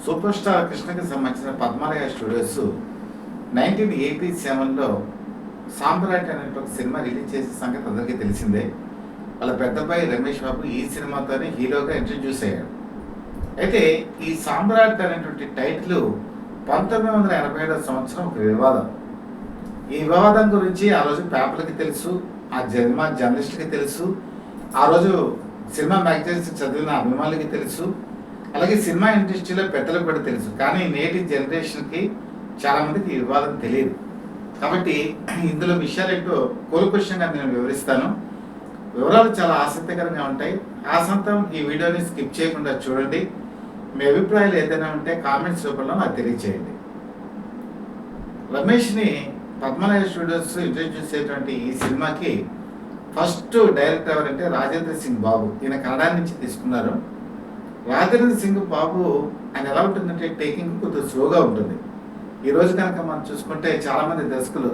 Super star కృష్ణకి సంబంధించిన Padmalaya studios 1987లో సామ్రాట్ అనేటువంటి సినిమా రిలీజ్ చేసే సంగతి అందరికీ తెలిసిందే. వాళ్ళ పెద్దబ్బాయి రమేష్ బాబు ఈ సినిమాతోనే హీరోగా ఇంట్రడ్యూస్ అయ్యాడు. అయితే ఈ సామ్రాట్ అనేటువంటి టైటిల్ 1987 సంవత్సరం ఒక వివాదం. ఈ వివాదం గురించి ఆ రోజు పేపర్లకి తెలుసు, ఆ జర్నలిస్ట్కి తెలుసు, ఆ రోజు సినిమా మ్యాగజైన్స్ చదివిన అభిమానులకి తెలుసు, అలాగే సినిమా ఇండస్ట్రీలో పెద్దలకు కూడా తెలుసు. కానీ నేటి జనరేషన్కి చాలామందికి ఈ వివాదం తెలియదు. కాబట్టి ఇందులో విషయాలు ఏంటో కూలంకషంగా నేను వివరిస్తాను. వివరాలు చాలా ఆసక్తికరంగా ఉంటాయి. ఆసంతం ఈ వీడియోని స్కిప్ చేయకుండా చూడండి. మీ అభిప్రాయాలు ఏదైనా ఉంటే కామెంట్స్ రూపంలో నాకు తెలియచేయండి. రమేష్ని పద్మాలయ స్టూడియోస్ ఇంట్రడ్యూస్ చేసేటువంటి ఈ సినిమాకి ఫస్ట్ డైరెక్టర్ ఎవరంటే రాజేంద్ర సింగ్ బాబు. ఈయన కన్నడ నుంచి తీసుకున్నారు. రాజేంద్ర సింగ్ బాబు ఆయన ఎలా ఉంటుందంటే టేకింగ్ కొద్దిగా స్లోగా ఉంటుంది. ఈరోజు కనుక మనం చూసుకుంటే చాలామంది దర్శకులు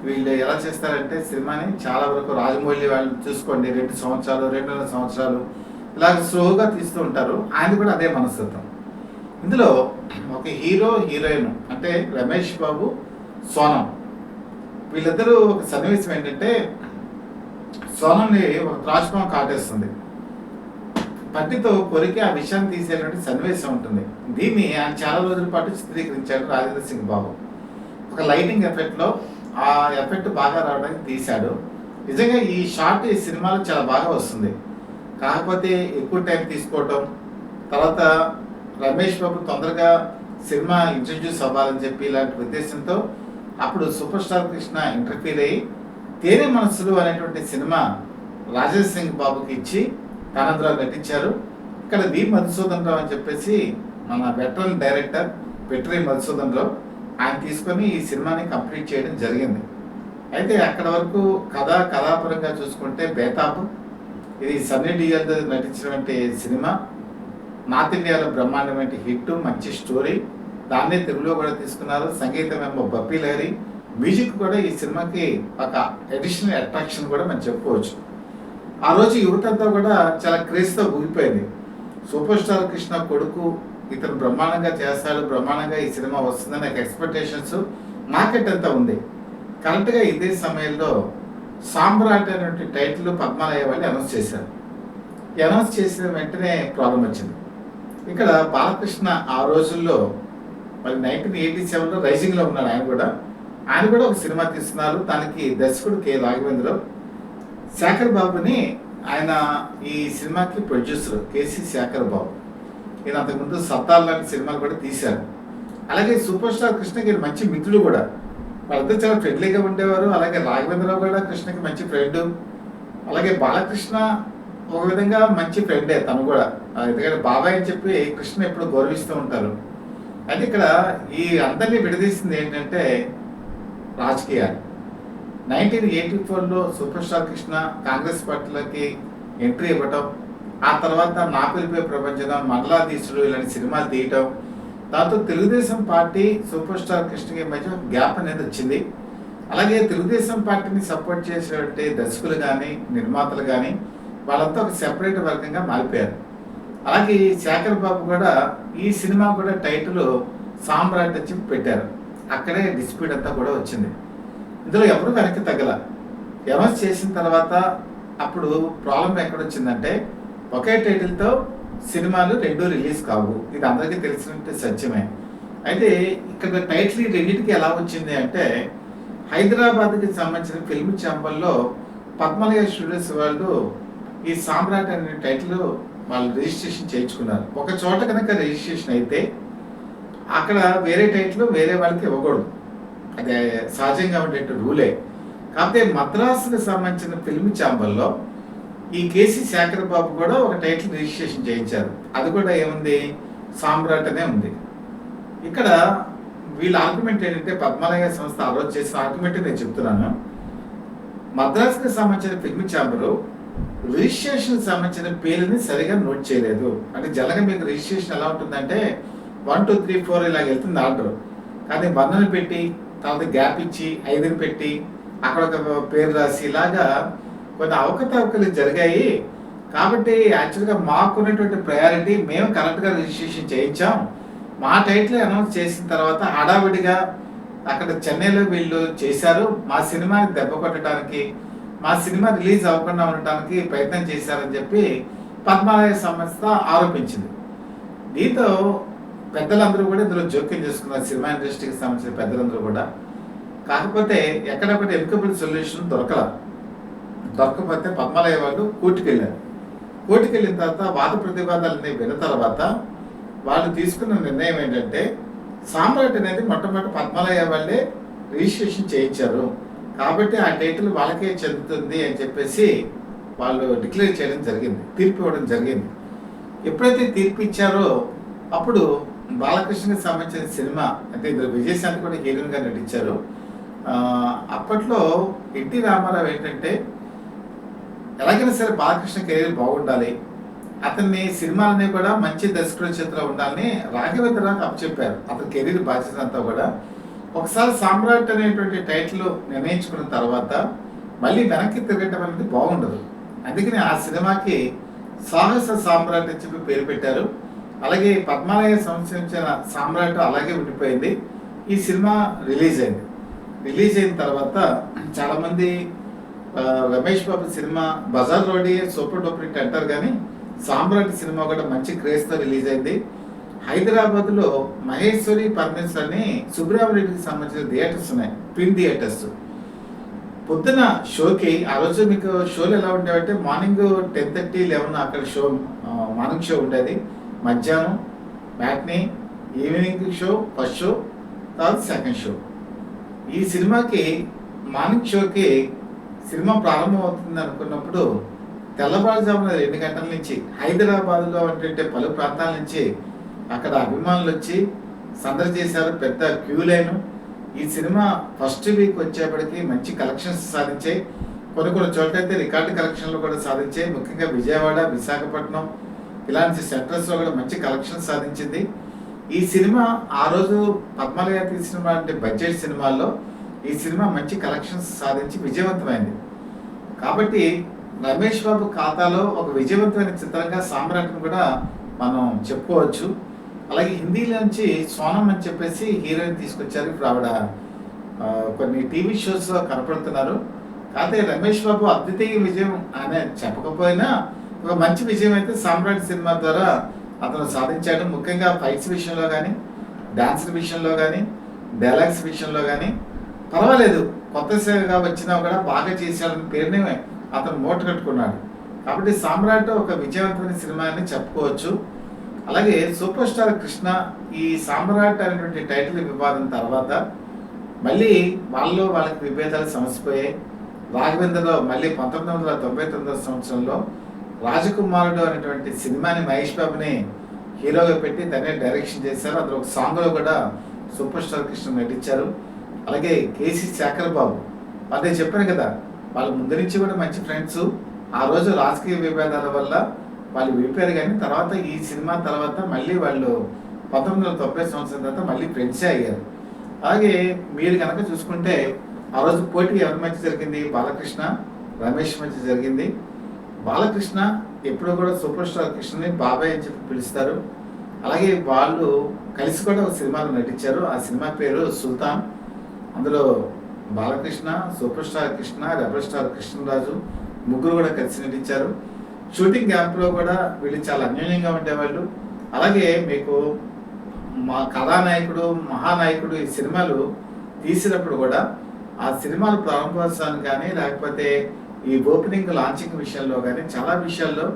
వీళ్ళు ఎలా చేస్తారంటే సినిమాని చాలా వరకు రాజమౌళి వాళ్ళు చూసుకోండి 2 సంవత్సరాలు 2.5 సంవత్సరాలు ఇలాగ స్లోగా తీస్తూ ఉంటారు. ఆయన కూడా అదే మనస్తత్వం. ఇందులో ఒక హీరో హీరోయిన్ అంటే రమేష్ బాబు సోనం వీళ్ళిద్దరూ ఒక సన్నివేశం ఏంటంటే సోనంని ఒక త్రాచుపాము కాటేస్తుంది. పట్టితో కొరికి ఆ విషయాన్ని తీసేటువంటి సన్నివేశం ఉంటుంది. దీన్ని ఆయన చాలా రోజుల పాటు చిత్రీకరించాడు రాజేంద్ర సింగ్ బాబు. ఒక లైటింగ్ ఎఫెక్ట్లో ఆ ఎఫెక్ట్ బాగా రావడానికి తీశాడు. నిజంగా ఈ షాట్ ఈ సినిమాలో చాలా బాగా వస్తుంది. కాకపోతే ఎక్కువ టైం తీసుకోవటం, తర్వాత రమేష్ బాబు తొందరగా సినిమా ఇంట్రడ్యూస్ అవ్వాలని చెప్పి ఇలాంటి ఉద్దేశంతో అప్పుడు సూపర్ స్టార్ కృష్ణ ఇంటర్ఫీర్ అయ్యి తేనె మనసులు అనేటువంటి సినిమా రాజేంద్ర సింగ్ బాబుకి ఇచ్చి ఆనందరావు నటించారు. ఇక్కడ వి మధుసూదన్ రావు అని చెప్పేసి మన వెటరన్ డైరెక్టర్ వెటరీ మధుసూదన్ రావు ఆయన తీసుకొని ఈ సినిమాని కంప్లీట్ చేయడం జరిగింది. అయితే అక్కడ వరకు కథాపరంగా చూసుకుంటే బేతాబు ఇది సన్నీ డియోల్ నటించినటువంటి సినిమా. నార్త్ ఇండియాలో బ్రహ్మాండమైన హిట్, మంచి స్టోరీ. దాన్నే తెలుగులో కూడా తీసుకున్నారు. సంగీతం ఏమో బప్పీ లహరి, మ్యూజిక్ కూడా ఈ సినిమాకి ఒక అడిషనల్ అట్రాక్షన్ కూడా మనం చెప్పుకోవచ్చు. ఆ రోజు యువతంతా కూడా చాలా క్రేజ్తో ఊగిపోయింది. సూపర్ స్టార్ కృష్ణ కొడుకు ఇతను బ్రహ్మాండంగా చేస్తాడు, బ్రహ్మాండంగా ఈ సినిమా వస్తుందనే ఎక్స్పెక్టేషన్స్ మార్కెట్ అంతా ఉంది. కరెక్ట్గా ఇదే సమయంలో సామ్రాట్ అనేటువంటి టైటిల్ పద్మాలయ వాళ్ళు అనౌన్స్ చేశారు. అనౌన్స్ చేసిన వెంటనే ప్రాబ్లం వచ్చింది. ఇక్కడ బాలకృష్ణ ఆ రోజుల్లో మరి 1987లో రైజింగ్లో ఉన్నాడు. ఆయన కూడా ఒక సినిమా తీస్తున్నారు. దానికి దర్శకుడు కె రాఘవేంద్రరావు, శేఖర్ బాబుని ఆయన ఈ సినిమాకి ప్రొడ్యూసర్ కేసీ శేఖర్ బాబు. ఈయన అంతకుముందు సత్తాలు లాంటి సినిమాలు కూడా తీశారు. అలాగే సూపర్ స్టార్ కృష్ణకి మంచి మిత్రుడు కూడా. వాళ్ళిద్దరు చాలా ఫ్రెండ్లీగా ఉండేవారు. అలాగే రాఘవేంద్రరావు కూడా కృష్ణకి మంచి ఫ్రెండ్. అలాగే బాలకృష్ణ ఒక విధంగా మంచి ఫ్రెండే తను కూడా. ఎందుకంటే బాబాయ్ అని చెప్పి కృష్ణ ఎప్పుడు గౌరవిస్తూ ఉంటారు. అయితే ఇక్కడ ఈ అందరినీ విడదీసింది ఏంటంటే రాజకీయాలు. 1984లో సూపర్ స్టార్ కృష్ణ కాంగ్రెస్ పార్టీలోకి ఎంట్రీ ఇవ్వటం, ఆ తర్వాత నా పిలిపే ప్రపంచం, మండలాధీశుడు ఇలాంటి సినిమాలు తీయటం, దాంతో తెలుగుదేశం పార్టీ సూపర్ స్టార్ కృష్ణకి మధ్య గ్యాప్ అనేది వచ్చింది. అలాగే తెలుగుదేశం పార్టీని సపోర్ట్ చేసేటువంటి దర్శకులు కానీ నిర్మాతలు కానీ వాళ్ళంతా ఒక సెపరేట్ వర్గంగా మారిపోయారు. అలాగే శేఖర్ బాబు కూడా ఈ సినిమా కూడా టైటిల్ సామ్రాట్ వచ్చి పెట్టారు. అక్కడే డిస్ప్యూట్ అంతా కూడా వచ్చింది. ఇందులో ఎవరు వెనక్కి తగ్గల. అనౌన్స్ చేసిన తర్వాత అప్పుడు ప్రాబ్లం ఎక్కడొచ్చిందంటే ఒకే టైటిల్తో సినిమాలు 2 రిలీజ్ కావు. ఇది అందరికీ తెలిసినట్టు సత్యమే. అయితే ఇక్కడ టైటిల్ రెండింటికి ఎలా వచ్చింది అంటే హైదరాబాద్కి సంబంధించిన ఫిల్మ్ ఛాంబర్లో పద్మాలయ స్టూడియోస్ వాళ్ళు ఈ సామ్రాట్ అనే టైటిల్ వాళ్ళు రిజిస్ట్రేషన్ చేయించుకున్నారు. ఒక చోట కనుక రిజిస్ట్రేషన్ అయితే అక్కడ వేరే టైటిల్ వేరే వాళ్ళకి ఇవ్వకూడదు. అదే సహజంగా ఉండే రూలే. కాకపోతే మద్రాసుకు సంబంధించిన ఫిల్మ్ ఛాంబర్లో ఈ కేసీ శేఖర్ బాబు కూడా ఒక టైటిల్ రిజిస్ట్రేషన్ చేయించారు. అది కూడా ఏముంది, సామ్రాట్ అనే ఉంది. ఇక్కడ వీళ్ళ ఆర్గ్యుమెంట్ ఏంటంటే పద్మాలయ సంస్థ ఆ రోజు చేసిన ఆర్గ్యుమెంట్ నేను చెప్తున్నాను. మద్రాసుకు సంబంధించిన ఫిల్మ్ ఛాంబరు రిజిస్ట్రేషన్ సంబంధించిన పేరుని సరిగా నోట్ చేయలేదు. అంటే జనరల్గా మీకు రిజిస్ట్రేషన్ ఎలా ఉంటుందంటే 1 2 3 4 ఇలా వెళ్తుంది ఆర్డర్. కానీ 1 పెట్టి తర్వాత గ్యాప్ ఇచ్చి 5 పెట్టి అక్కడ ఒక పేరు రాసి ఇలాగా కొన్ని అవకతవకలు జరిగాయి. కాబట్టి యాక్చువల్గా మాకున్నటువంటి ప్రయారిటీ మేము కరెక్ట్గా రిజిస్ట్రేషన్ చేయించాం. మా టైటిల్ అనౌన్స్ చేసిన తర్వాత హడావిడిగా అక్కడ చెన్నైలో వీళ్ళు చేశారు, మా సినిమాని దెబ్బ కొట్టడానికి, మా సినిమా రిలీజ్ అవ్వకుండా ఉండటానికి ప్రయత్నం చేశారని చెప్పి పద్మాలయ సంస్థ ఆరోపించింది. దీంతో పెద్దలందరూ కూడా ఇందులో జోక్యం చేసుకున్నారు, సినిమా ఇండస్ట్రీకి సంబంధించిన పెద్దలందరూ కూడా. కాకపోతే ఎక్కడొకటి ఎమికబుల్ సొల్యూషన్ దొరకకపోతే పద్మాలయ వాళ్ళు కోర్టుకు వెళ్ళారు. కోర్టుకు వెళ్ళిన తర్వాత వాద ప్రతివాదాలని విన్న తర్వాత వాళ్ళు తీసుకున్న నిర్ణయం ఏంటంటే, సామ్రాట్ అనేది మొట్టమొదటి పద్మాలయ వాళ్ళే రిజిస్ట్రేషన్ చేయించారు కాబట్టి ఆ టైటిల్ వాళ్ళకే చెందుతుంది అని చెప్పేసి వాళ్ళు డిక్లేర్ చేయడం జరిగింది, తీర్పు ఇవ్వడం జరిగింది. ఎప్పుడైతే తీర్పు ఇచ్చారో అప్పుడు బాలకృష్ణకి సంబంధించిన సినిమా అంటే ఇందులో విజయశాంతి కూడా హీరోయిన్గా నటించారు. అప్పట్లో ఎన్టీ రామారావు ఏంటంటే, ఎలాగైనా సరే బాలకృష్ణ కెరీర్ బాగుండాలి, అతన్ని సినిమాలని కూడా మంచి దర్శకుల చేతిలో ఉండాలని రాఘవేంద్రరావుకి అప్పచెప్పారు. అతని కెరీర్ బాధ్యత అంతా కూడా ఒకసారి సామ్రాట్ అనేటువంటి టైటిల్ నిర్ణయించుకున్న తర్వాత మళ్ళీ వెనక్కి తిరగటం అనేది బాగుండదు. అందుకని ఆ సినిమాకి సాహస సామ్రాట్ అని చెప్పి పేరు పెట్టారు. అలాగే పద్మాలయ సంబంధించిన సామ్రాట్ అలాగే ఉండిపోయింది. ఈ సినిమా రిలీజ్ అయిన తర్వాత చాలామంది Ramesh Babu cinema Bazaar road super duper hit అంటారు, కానీ సామ్రాట్ సినిమా కూడా మంచి క్రేజ్తో రిలీజ్ అయింది. హైదరాబాద్లో మహేశ్వరి పరమేశ్వర్ అని సుబ్రహ్మణ్యుడికి సంబంధించిన థియేటర్స్ ఉన్నాయి, ట్విన్ థియేటర్స్. పొద్దున షోకి ఆ రోజు మీకు షోలు ఎలా ఉండేవంటే మార్నింగ్ 10:30, 11 అక్కడ షో, మార్నింగ్ షో ఉండేది. మధ్యాహ్నం matinee, evening show first show, తర్వాత సెకండ్ షో. ఈ సినిమాకి మార్నింగ్ షోకి సినిమా ప్రారంభం అవుతుంది అనుకున్నప్పుడు తెల్లవారుజామున 2 గంటల నుంచి హైదరాబాద్లో అంటే పలు ప్రాంతాల నుంచి అక్కడ అభిమానులు వచ్చి సందడి చేశారు, పెద్ద క్యూ లైన్. ఈ సినిమా ఫస్ట్ వీక్ వచ్చేప్పటికి మంచి కలెక్షన్స్ సాధించాయి, కొన్ని చోట్లయితే రికార్డు కలెక్షన్లు కూడా సాధించాయి. ముఖ్యంగా విజయవాడ, విశాఖపట్నం ఇలాంటి సెంటర్స్లో కూడా మంచి కలెక్షన్స్ సాధించింది. ఈ సినిమా ఆ రోజు పద్మాలయ తీసిన అంటే బడ్జెట్ సినిమాల్లో ఈ సినిమా మంచి కలెక్షన్స్ సాధించి విజయవంతమైంది. కాబట్టి రమేష్ బాబు ఖాతాలో ఒక విజయవంతమైన చిత్రంగా సామ్రాట్ని కూడా మనం చెప్పుకోవచ్చు. అలాగే హిందీలో నుంచి సోనం అని చెప్పేసి హీరోయిన్ తీసుకొచ్చారు. ఇప్పుడు ఆవిడ కొన్ని టీవీ షోస్లో కనపడుతున్నారు. కాకపోతే రమేష్ బాబు అద్వితీయ విజయం అనే చెప్పకపోయినా ఒక మంచి విజయం అయితే సామ్రాట్ సినిమా ద్వారా అతను సాధించాడు. ముఖ్యంగా ఫైట్స్ విషయంలో కానీ, డాన్స్ విషయంలో కానీ, డైలాగ్స్ విషయంలో కానీ పర్వాలేదు, కొత్త సేవగా వచ్చినా కూడా బాగా చేశాడని పేరుని అతను మూట కట్టుకున్నాడు. కాబట్టి సామ్రాట్ ఒక విజయవంతమైన సినిమా అని చెప్పుకోవచ్చు. అలాగే సూపర్ స్టార్ కృష్ణ ఈ సామ్రాట్ అనేటువంటి టైటిల్ వివాదం తర్వాత మళ్ళీ వాళ్ళకి విభేదాలు సమసిపోయాయి. రాఘవేంద్రలో మళ్ళీ 1999 సంవత్సరంలో రాజకుమారుడు అనేటువంటి సినిమాని మహేష్ బాబుని హీరోగా పెట్టి దాన్ని డైరెక్షన్ చేశారు. అందులో ఒక సాంగ్లో కూడా సూపర్ స్టార్ కృష్ణ నటించారు. అలాగే కేసీ శేఖర్ బాబు, అదే చెప్పాను కదా, వాళ్ళు ముందు నుంచి కూడా మంచి ఫ్రెండ్స్. ఆ రోజు రాజకీయ విభేదాల వల్ల వాళ్ళు విడిపోయారు, కానీ తర్వాత ఈ సినిమా తర్వాత మళ్ళీ వాళ్ళు 1990 సంవత్సరం తర్వాత మళ్ళీ ఫ్రెండ్సే అయ్యారు. అలాగే మీరు కనుక చూసుకుంటే ఆ రోజు పోటీ ఎవరి మధ్య జరిగింది? బాలకృష్ణ, రమేష్ మధ్య జరిగింది. బాలకృష్ణ ఎప్పుడూ కూడా సూపర్ స్టార్ కృష్ణని బాబాయ్ అని చెప్పి పిలుస్తారు. అలాగే వాళ్ళు కలిసి కూడా ఒక సినిమాలో నటించారు. ఆ సినిమా పేరు సుల్తాన్. అందులో Balakrishna, super star Krishna, rebel star Krishnaraju ముగ్గురు కూడా కలిసి నటించారు. షూటింగ్ క్యాంప్లో కూడా వీళ్ళు చాలా అన్యోన్యంగా ఉండేవాళ్ళు. అలాగే మీకు మా కథానాయకుడు, మహానాయకుడు ఈ సినిమాలు తీసినప్పుడు కూడా ఆ సినిమాల ప్రారంభోత్సవాన్ని కానీ లేకపోతే ఈ ఓపెనింగ్ లాంచింగ్ విషయంలో కానీ చాలా విషయాల్లో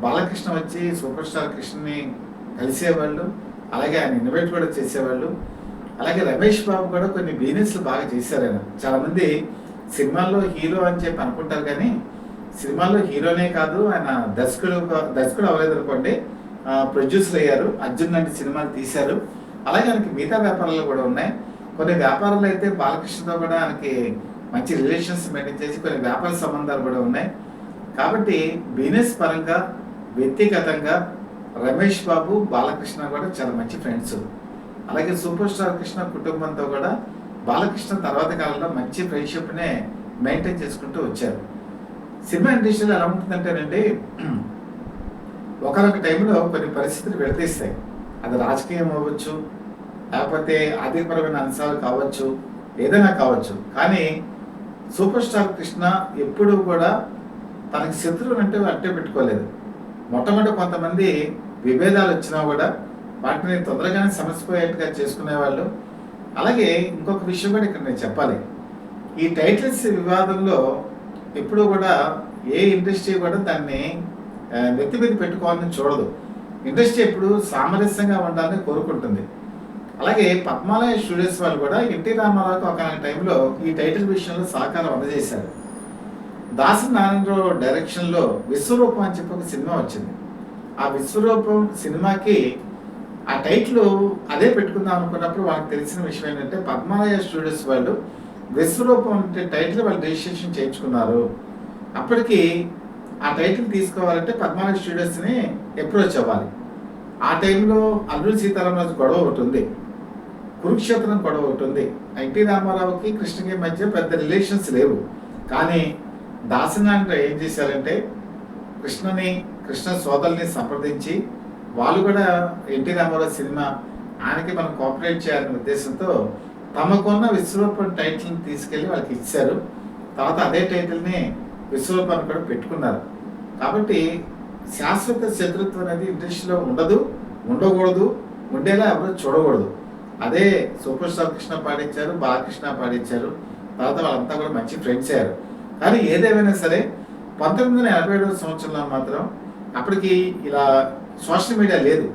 బాలకృష్ణ వచ్చి సూపర్ స్టార్ కృష్ణని కలిసేవాళ్ళు. అలాగే ఆయన ఇన్వైట్ కూడా చేసేవాళ్ళు. అలాగే రమేష్ బాబు కూడా కొన్ని బిజినెస్లు బాగా చేశారు. ఆయన చాలామంది సినిమాల్లో హీరో అని చెప్పి అనుకుంటారు, కానీ సినిమాల్లో హీరోనే కాదు, ఆయన దర్శకుడు అవ్వలేదు అనుకోండి, ప్రొడ్యూసర్ అయ్యారు. అర్జున్ లాంటి సినిమాలు తీశారు. అలాగే ఆయనకి మిగతా వ్యాపారాలు కూడా ఉన్నాయి. కొన్ని వ్యాపారాలు అయితే బాలకృష్ణతో కూడా ఆయనకి మంచి రిలేషన్స్ మెయింటైన్ చేసి కొన్ని వ్యాపార సంబంధాలు కూడా ఉన్నాయి. కాబట్టి బిజినెస్ పరంగా వ్యక్తిగతంగా రమేష్ బాబు, బాలకృష్ణ కూడా చాలా మంచి ఫ్రెండ్స్. అలాగే సూపర్ స్టార్ కృష్ణ కుటుంబంతో కూడా బాలకృష్ణ తర్వాత కాలంలో మంచి ఫ్రెండ్షిప్నే మెయింటైన్ చేసుకుంటూ వచ్చారు. సినిమా ఇండస్ట్రీలో ఎలా ఉంటుందంటేనండి, ఒకనొక టైంలో కొన్ని పరిస్థితులు విడదీస్తాయి. అది రాజకీయం అవ్వచ్చు, లేకపోతే ఆర్థికపరమైన అంశాలు కావచ్చు, ఏదైనా కావచ్చు. కానీ సూపర్ స్టార్ కృష్ణ ఎప్పుడూ కూడా తనకి శత్రువులు అంటే అట్టే పెట్టుకోలేదు. మొట్టమొదటి కొంతమంది విభేదాలు వచ్చినా కూడా వాటిని తొందరగానే సమసిపోయేట్టుగా చేసుకునేవాళ్ళు. అలాగే ఇంకొక విషయం కూడా ఇక్కడ నేను చెప్పాలి. ఈ టైటిల్స్ వివాదంలో ఎప్పుడూ కూడా ఏ ఇండస్ట్రీ కూడా దాన్ని నెత్తి మీద పెట్టుకోవాలని చూడదు. ఇండస్ట్రీ ఎప్పుడు సామరస్యంగా ఉండాలని కోరుకుంటుంది. అలాగే పద్మాలయ స్టూడియోస్ వాళ్ళు కూడా ఎన్టీ రామారావుకి ఒక టైంలో ఈ టైటిల్ విషయంలో సహకారం అందజేశారు. దాసరి నారాయణరావు డైరెక్షన్లో విశ్వరూపం అని చెప్పి ఒక సినిమా వచ్చింది. ఆ విశ్వరూపం సినిమాకి ఆ టైటిల్ అదే పెట్టుకుందాం అనుకున్నప్పుడు వాళ్ళకి తెలిసిన విషయం ఏంటంటే పద్మాలయ స్టూడియోస్ వాళ్ళు విశ్వరూపం అంటే టైటిల్ వాళ్ళు రిజిస్ట్రేషన్ చేయించుకున్నారు. అప్పటికి ఆ టైటిల్ తీసుకోవాలంటే పద్మాలయ స్టూడియోస్ని అప్రోచ్ అవ్వాలి. ఆ టైంలో అల్లూరి సీతారామరాజు గొడవ ఒకటి ఉంది, కురుక్షేత్రం గొడవ ఒకటి ఉంది. ఎన్టీ రామారావుకి కృష్ణకి మధ్య పెద్ద రిలేషన్స్ లేవు. కానీ దాసనారాయణ ఏం చేశారంటే కృష్ణ సోదరుల్ని సంప్రదించి వాళ్ళు కూడా ఎన్టీ రామారావు సినిమా ఆయనకి మనం కోఆపరేట్ చేయాలనే ఉద్దేశంతో తమకున్న విశ్వరూపం టైటిల్ని తీసుకెళ్ళి వాళ్ళకి ఇచ్చారు. తర్వాత అదే టైటిల్ని విశ్వరూపాన్ని కూడా పెట్టుకున్నారు. కాబట్టి శాశ్వత శత్రుత్వం అనేది ఇండస్ట్రీలో ఉండకూడదు, ఉండేలా ఎవరు చూడకూడదు. అదే సూపర్ స్టార్ కృష్ణ పాటించారు, బాలకృష్ణ పాటించారు. తర్వాత వాళ్ళంతా కూడా మంచి ఫ్రెండ్స్ అయ్యారు. కానీ ఏదేమైనా సరే 1987 సంవత్సరంలో మాత్రం అప్పటికి ఇలా సోషల్ మీడియా లేదు,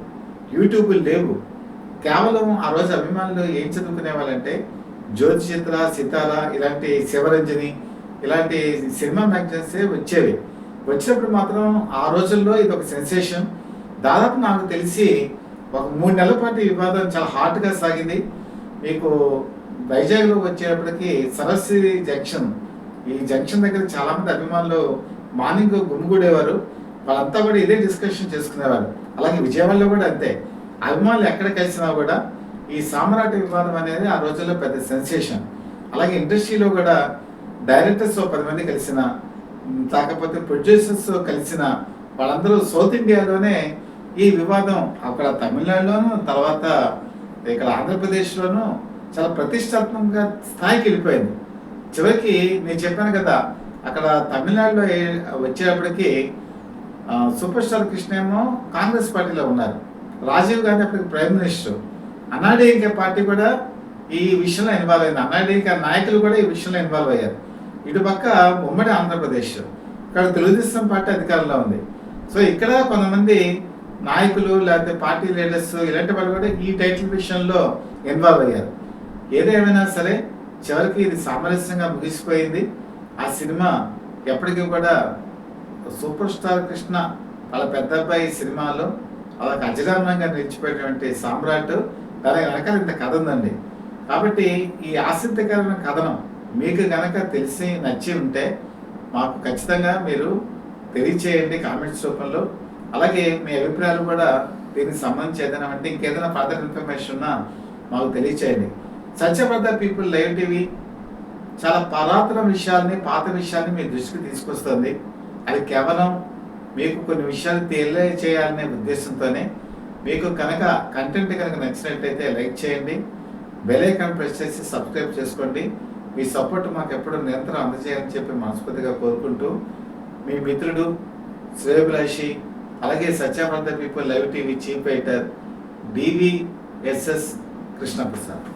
యూట్యూబ్ లేవు. కేవలం ఆ రోజు అభిమానులు ఏం చదువుకునే వాళ్ళంటే జ్యోతి చిత్ర, సితార, ఇలాంటి శివరంజని ఇలాంటి సినిమా మ్యాగజైన్సే వచ్చేవి. వచ్చినప్పుడు మాత్రం ఆ రోజుల్లో ఇది ఒక సెన్సేషన్. దాదాపు నాకు తెలిసి ఒక 3 నెలల పాటు ఈ వివాదం చాలా హాట్గా సాగింది. మీకు వైజాగ్లో వచ్చేటప్పటికి సరస్వతి జంక్షన్, ఈ జంక్షన్ దగ్గర చాలామంది అభిమానులు మార్నింగ్ గుమ్మిగూడేవారు. వాళ్ళంతా కూడా ఇదే డిస్కషన్ చేసుకునేవారు. అలాగే విజయవాడలో కూడా అంతే. అభిమానులు ఎక్కడ కలిసినా కూడా ఈ సామ్రాట్ వివాదం అనేది ఆ రోజుల్లో పెద్ద సెన్సేషన్. అలాగే ఇండస్ట్రీలో కూడా డైరెక్టర్స్ 10 మంది కలిసిన, లేకపోతే ప్రొడ్యూసర్స్ కలిసిన వాళ్ళందరూ సౌత్ ఇండియాలోనే ఈ వివాదం అక్కడ తమిళనాడులోను, తర్వాత ఇక్కడ ఆంధ్రప్రదేశ్లోను చాలా ప్రతిష్టాత్మకంగా స్థాయికి వెళ్ళిపోయింది. చివరికి నేను చెప్పాను కదా, అక్కడ తమిళనాడులో వచ్చేటప్పటికి సూపర్ స్టార్ కృష్ణ ఏమో కాంగ్రెస్ పార్టీలో ఉన్నారు, రాజీవ్ గాంధీ అప్పటికి ప్రైమ్ మినిస్టర్. అన్నాడీఎంకే పార్టీ కూడా ఈ విషయంలో ఇన్వాల్వ్ అయింది. అన్నాడీఎంకే నాయకులు కూడా ఈ విషయంలో ఇన్వాల్వ్ అయ్యారు. ఇటు పక్క ఉమ్మడి ఆంధ్రప్రదేశ్, ఇక్కడ తెలుగుదేశం పార్టీ అధికారంలో ఉంది. సో ఇక్కడ కొంతమంది నాయకులు లేకపోతే పార్టీ లీడర్స్ ఇలాంటి వాళ్ళు కూడా ఈ టైటిల్ విషయంలో ఇన్వాల్వ్ అయ్యారు. ఏదేమైనా సరే చివరికి ఇది సామరస్యంగా ముగిసిపోయింది. ఆ సినిమా ఎప్పటికీ కూడా సూపర్ స్టార్ కృష్ణ వాళ్ళ పెద్ద అబ్బాయి సినిమాలో అలా అజరామరంగా నిలిచిపోయినటువంటి సామ్రాట్, దాని వెనకాల ఇంత కథ ఉందండి. కాబట్టి ఈ ఆసక్తికరమైన కథనం మీకు గనక తెలిసి నచ్చి ఉంటే మాకు ఖచ్చితంగా మీరు తెలియచేయండి కామెంట్స్ రూపంలో. అలాగే మీ అభిప్రాయాలు కూడా దీనికి సంబంధించి ఏదైనా అంటే ఇంకేదైనా ఫర్దర్ ఇన్ఫర్మేషన్ ఉన్నా మాకు తెలియచేయండి. సత్యప్రద పీపుల్ లైవ్ టీవీ చాలా పురాతన విషయాల్ని, పాత విషయాల్ని మీ దృష్టికి తీసుకొస్తుంది. అది కేవలం మీకు కొన్ని విషయాలు తెలియచేయాలనే ఉద్దేశంతోనే. మీకు కనుక కంటెంట్ కనుక నచ్చినట్టయితే లైక్ చేయండి, బెల్ ఐకాన్ ప్రెస్ చేసి సబ్స్క్రైబ్ చేసుకోండి. మీ సపోర్ట్ మాకు ఎప్పుడు నిరంతరం అందజేయాలని చెప్పి మనస్ఫూర్తిగా కోరుకుంటూ మీ మిత్రుడు శ్రేయభిలాషి, అలాగే Satyaprada people live TV chief editor DVSS Krishnaprasad.